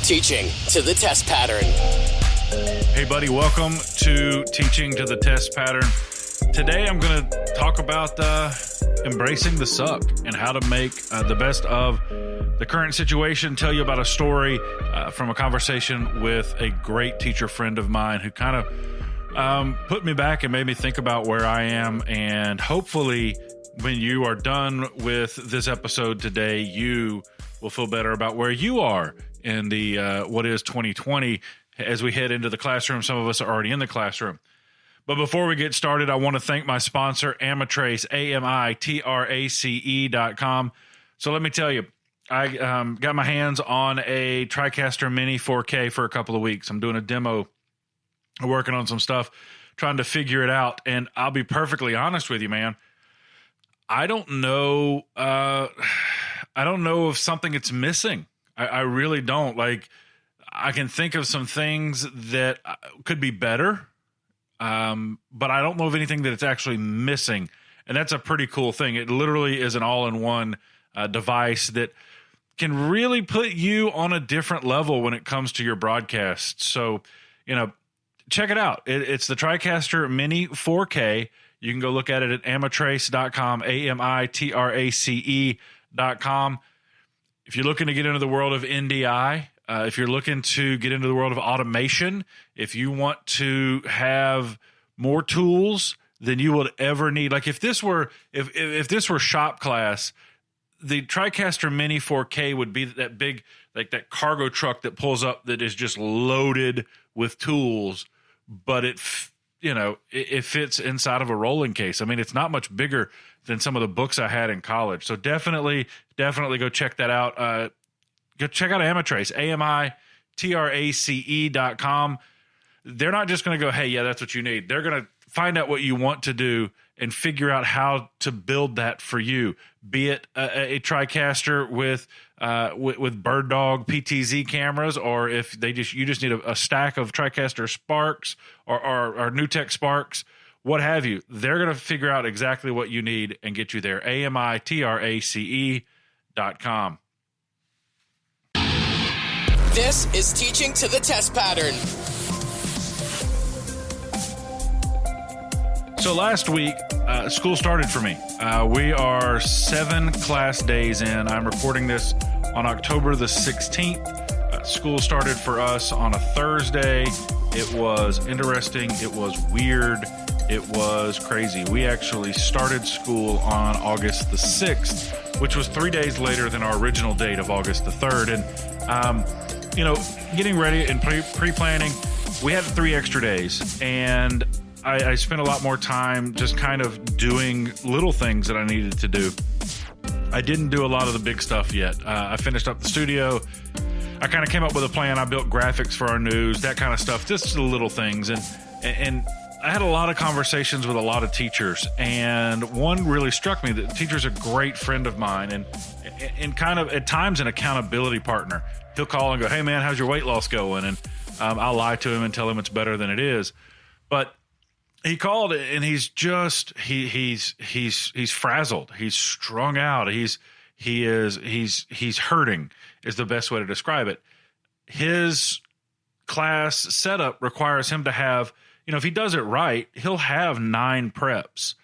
Teaching to the Test Pattern. Hey, buddy, welcome to Teaching to the Test Pattern. Today, I'm going to talk about embracing the suck and how to make the best of the current situation, tell you about a story from a conversation with a great teacher friend of mine who kind of put me back and made me think about where I am. And hopefully, when you are done with this episode today, you will feel better about where you are in the what is 2020 as we head into the classroom. Some of us are already in the classroom. But before we get started, I want to thank my sponsor, Amatrace, AMITRACE.com. So let me tell you, I got my hands on a TriCaster Mini 4K for a couple of weeks. I'm doing a demo, working on some stuff, trying to figure it out. And I'll be perfectly honest with you, man. I don't know if something it's missing. I really don't. Like, I can think of some things that could be better, but I don't know of anything that it's actually missing. And that's a pretty cool thing. It literally is an all-in-one device that can really put you on a different level when it comes to your broadcast. So, check it out. It's the TriCaster Mini 4K. You can go look at it at Amatrace.com, AMITRACE.com. If you're looking to get into the world of NDI, if you're looking to get into the world of automation, if you want to have more tools than you would ever need, like if this were shop class, the TriCaster Mini 4K would be that big, like that cargo truck that pulls up that is just loaded with tools, but it fits inside of a rolling case. I mean, it's not much bigger than some of the books I had in college. So definitely go check that out. Go check out Amatrace, AMITRACE.com. They're not just going to go, hey, yeah, that's what you need. They're going to find out what you want to do and figure out how to build that for you. Be it a TriCaster with Bird Dog PTZ cameras, or if you just need a stack of TriCaster Sparks or NewTek Sparks, what have you. They're going to figure out exactly what you need and get you there. AMITRACE.com. This is Teaching to the Test Pattern. So last week, school started for me. We are 7 class days in. I'm recording this on October the 16th. School started for us on a Thursday. It was interesting. It was weird. It was crazy. We actually started school on August the 6th, which was 3 days later than our original date of August the 3rd. And, getting ready and pre-planning, we had 3 extra days. And I spent a lot more time just kind of doing little things that I needed to do. I didn't do a lot of the big stuff yet. I finished up the studio. I kind of came up with a plan. I built graphics for our news, that kind of stuff, just the little things. And I had a lot of conversations with a lot of teachers, and one really struck me. That the teacher's a great friend of mine and kind of at times an accountability partner. He'll call and go, hey man, how's your weight loss going? And I'll lie to him and tell him it's better than it is. But he called and he's just he's frazzled. He's strung out. He's hurting is the best way to describe it. His class setup requires him to have, if he does it right, he'll have 9 preps.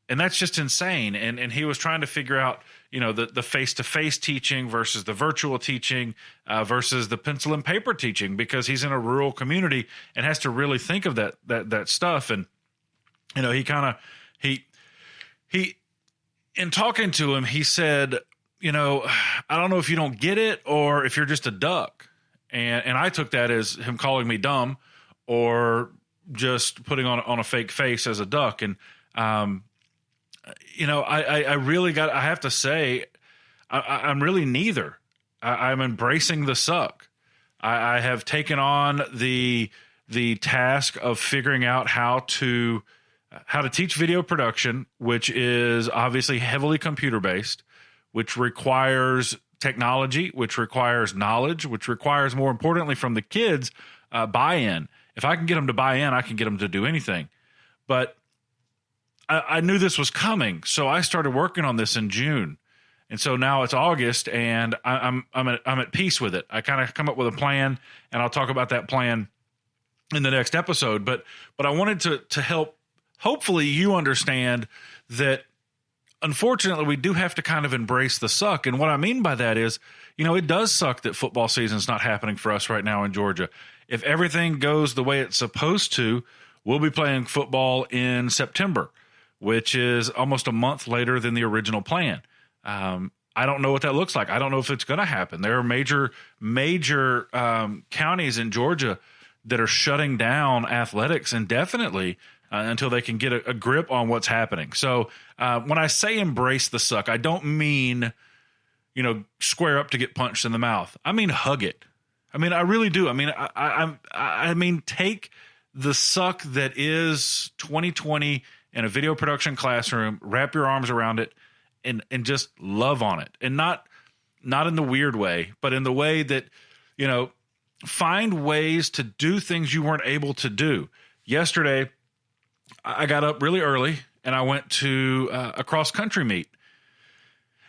And that's just insane. And he was trying to figure out, the face-to-face teaching versus the virtual teaching versus the pencil and paper teaching, because he's in a rural community and has to really think of that stuff. And, he in talking to him, he said, I don't know if you don't get it or if you're just a duck. And I took that as him calling me dumb or just putting on a fake face as a duck. And, I have to say, I'm really neither. I'm embracing the suck. I have taken on the task of figuring out how to teach video production, which is obviously heavily computer based, which requires technology, which requires knowledge, which requires, more importantly, from the kids, buy-in. If I can get them to buy in, I can get them to do anything. But I knew this was coming, so I started working on this in June. And so now it's August, and I'm at peace with it. I kind of come up with a plan, and I'll talk about that plan in the next episode. But I wanted to help, hopefully you understand that unfortunately we do have to kind of embrace the suck. And what I mean by that is, it does suck that football season is not happening for us right now in Georgia. If everything goes the way it's supposed to, we'll be playing football in September, which is almost a month later than the original plan. I don't know what that looks like. I don't know if it's going to happen. There are major counties in Georgia that are shutting down athletics indefinitely until they can get a grip on what's happening. So when I say embrace the suck, I don't mean, square up to get punched in the mouth. I mean, hug it. I mean, I really do. I mean, I mean, take the suck that is 2020 in a video production classroom, wrap your arms around it, and just love on it. And not in the weird way, but in the way that, find ways to do things you weren't able to do. Yesterday, I got up really early and I went to a cross-country meet.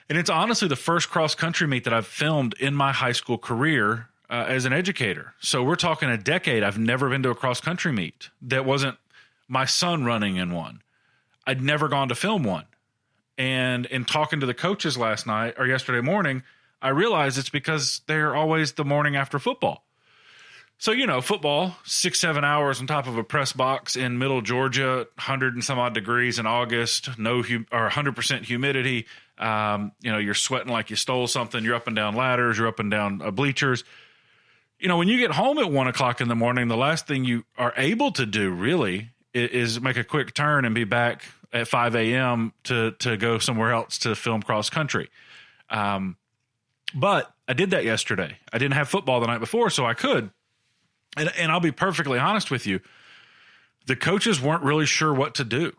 And it's honestly the first cross-country meet that I've filmed in my high school career as an educator. So we're talking a decade. I've never been to a cross-country meet that wasn't my son running in one. I'd never gone to film one. And in talking to the coaches last night or yesterday morning, I realized it's because they're always the morning after football. So, football, 6-7 hours on top of a press box in middle Georgia, 100 and some odd degrees in August, or 100% humidity. You're sweating like you stole something. You're up and down ladders. You're up and down bleachers. When you get home at 1 o'clock in the morning, the last thing you are able to do really is make a quick turn and be back at 5 a.m. to go somewhere else to film cross country. But I did that yesterday. I didn't have football the night before, so I could. And I'll be perfectly honest with you. The coaches weren't really sure what to do.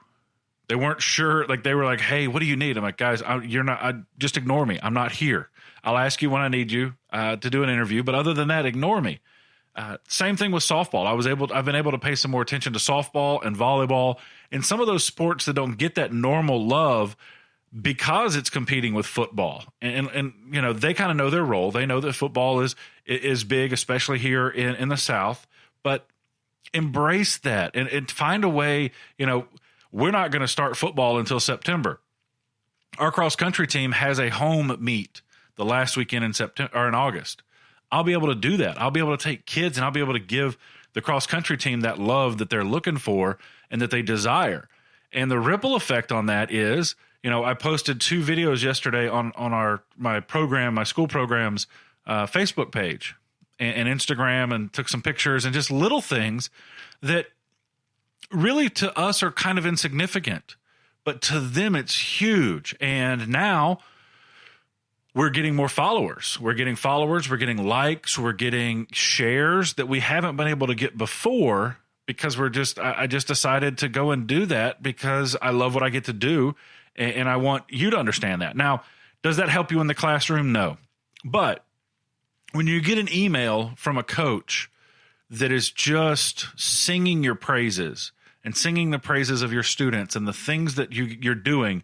They weren't sure. Like, they were like, hey, what do you need? I'm like, guys, just ignore me. I'm not here. I'll ask you when I need you to do an interview. But other than that, ignore me. Same thing with softball. I've been able to pay some more attention to softball and volleyball and some of those sports that don't get that normal love because it's competing with football. And they kind of know their role. They know that football is big, especially here in the South, but embrace that and find a way. We're not going to start football until September. Our cross country team has a home meet the last weekend in September or in August. I'll be able to do that. I'll be able to take kids and I'll be able to give the cross country team that love that they're looking for and that they desire. And the ripple effect on that is, I posted 2 videos yesterday on my school program's Facebook page and Instagram, and took some pictures and just little things that really to us are kind of insignificant, but to them it's huge. And now we're getting more followers. We're getting likes, we're getting shares that we haven't been able to get before because I just decided to go and do that because I love what I get to do. And I want you to understand that. Now, does that help you in the classroom? No. But when you get an email from a coach that is just singing your praises and singing the praises of your students and the things that you're doing,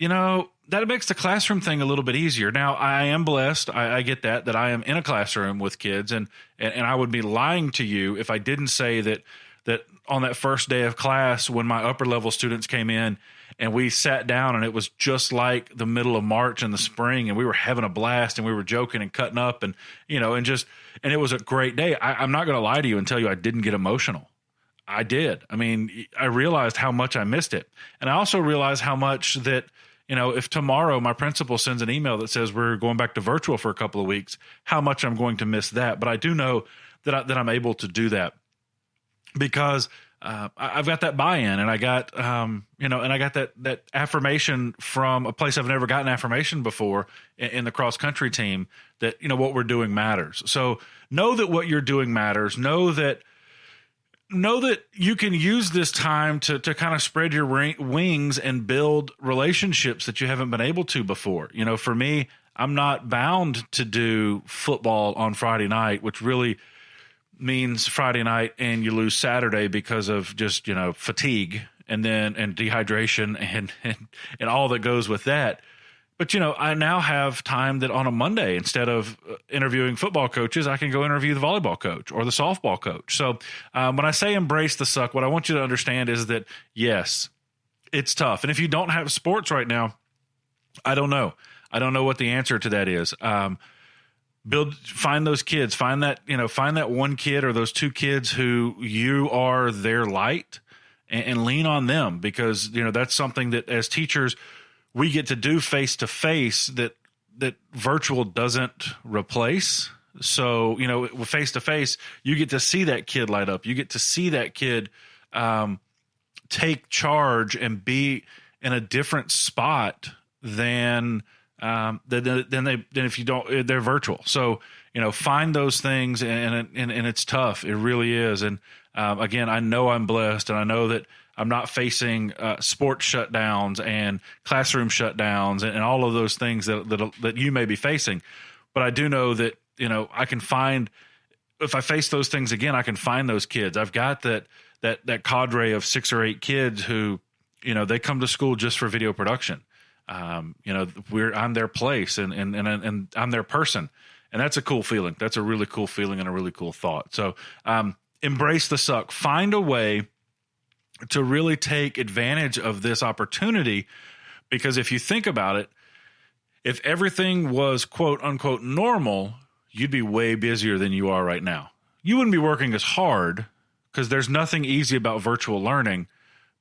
that makes the classroom thing a little bit easier. Now, I am blessed. I get that I am in a classroom with kids, and I would be lying to you if I didn't say that on that first day of class when my upper level students came in and we sat down and it was just like the middle of March in the spring and we were having a blast and we were joking and cutting up and it was a great day. I'm not going to lie to you and tell you I didn't get emotional. I did. I mean, I realized how much I missed it. And I also realized how much that, if tomorrow my principal sends an email that says we're going back to virtual for a couple of weeks, how much I'm going to miss that. But I do know that I'm able to do that because I've got that buy-in, and I got, and I got that affirmation from a place I've never gotten affirmation before in the cross-country team that, what we're doing matters. So know that what you're doing matters. Know that you can use this time to kind of spread your wings and build relationships that you haven't been able to before. For me, I'm not bound to do football on Friday night, which really means Friday night and you lose Saturday because of just, fatigue and dehydration and all that goes with that. But, I now have time that on a Monday, instead of interviewing football coaches, I can go interview the volleyball coach or the softball coach. So when I say embrace the suck, what I want you to understand is that, yes, it's tough. And if you don't have sports right now, I don't know. I don't know what the answer to that is. Find those kids, find that one kid or those two kids who you are their light, and lean on them, because, that's something that as teachers we get to do face to face that virtual doesn't replace. So, with face to face, you get to see that kid light up. You get to see that kid take charge and be in a different spot than if you don't, they're virtual. So, find those things, and it's tough. It really is. And again, I know I'm blessed, and I know that I'm not facing sports shutdowns and classroom shutdowns and all of those things that you may be facing. But I do know that, I can find, if I face those things again, I can find those kids. I've got that cadre of 6 or 8 kids who, they come to school just for video production. I'm their place and I'm their person. And that's a cool feeling. That's a really cool feeling and a really cool thought. So embrace the suck. Find a way to really take advantage of this opportunity, because if you think about it, if everything was quote unquote normal, you'd be way busier than you are right now. You wouldn't be working as hard, because there's nothing easy about virtual learning,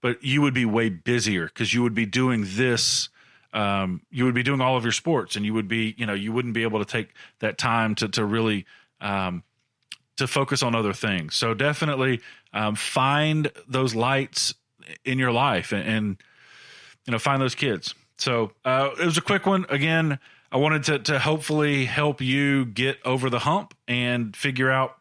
but you would be way busier because you would be doing this. You would be doing all of your sports, and you would be, you wouldn't be able to take that time to really, to focus on other things. So definitely find those lights in your life and find those kids. So it was a quick one. Again, I wanted to hopefully help you get over the hump and figure out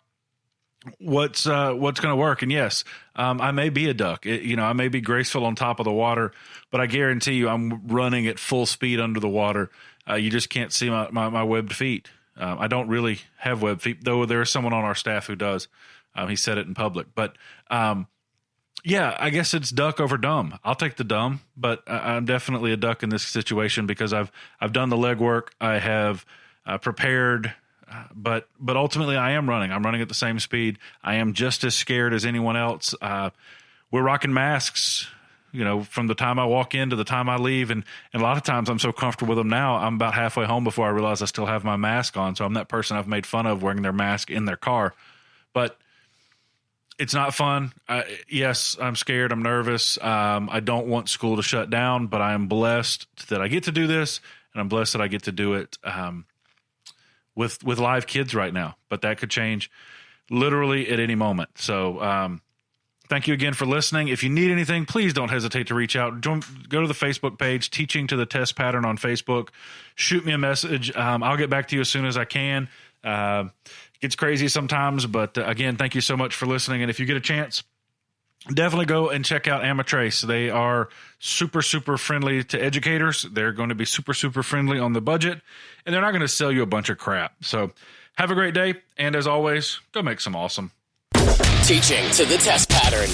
what's going to work. And yes, I may be a duck. I may be graceful on top of the water, but I guarantee you I'm running at full speed under the water. You just can't see my webbed feet. I don't really have webbed feet, though there is someone on our staff who does. He said it in public. But, yeah, I guess it's duck over dumb. I'll take the dumb, but I'm definitely a duck in this situation because I've done the legwork. I have prepared, but ultimately I am running. I'm running at the same speed. I am just as scared as anyone else. We're rocking masks, from the time I walk in to the time I leave. And a lot of times I'm so comfortable with them now, I'm about halfway home before I realize I still have my mask on. So I'm that person I've made fun of wearing their mask in their car. But it's not fun. Yes, I'm scared. I'm nervous. I don't want school to shut down, but I am blessed that I get to do this, and I'm blessed that I get to do it with live kids right now. But that could change literally at any moment. So thank you again for listening. If you need anything, please don't hesitate to reach out. Go to the Facebook page, Teaching to the Test Pattern on Facebook. Shoot me a message. I'll get back to you as soon as I can. Gets crazy sometimes, but again, thank you so much for listening. And if you get a chance, definitely go and check out Amatrace. They are super, super friendly to educators. They're going to be super, super friendly on the budget, and they're not going to sell you a bunch of crap. So have a great day. And as always, go make some awesome. Teaching to the Test Pattern.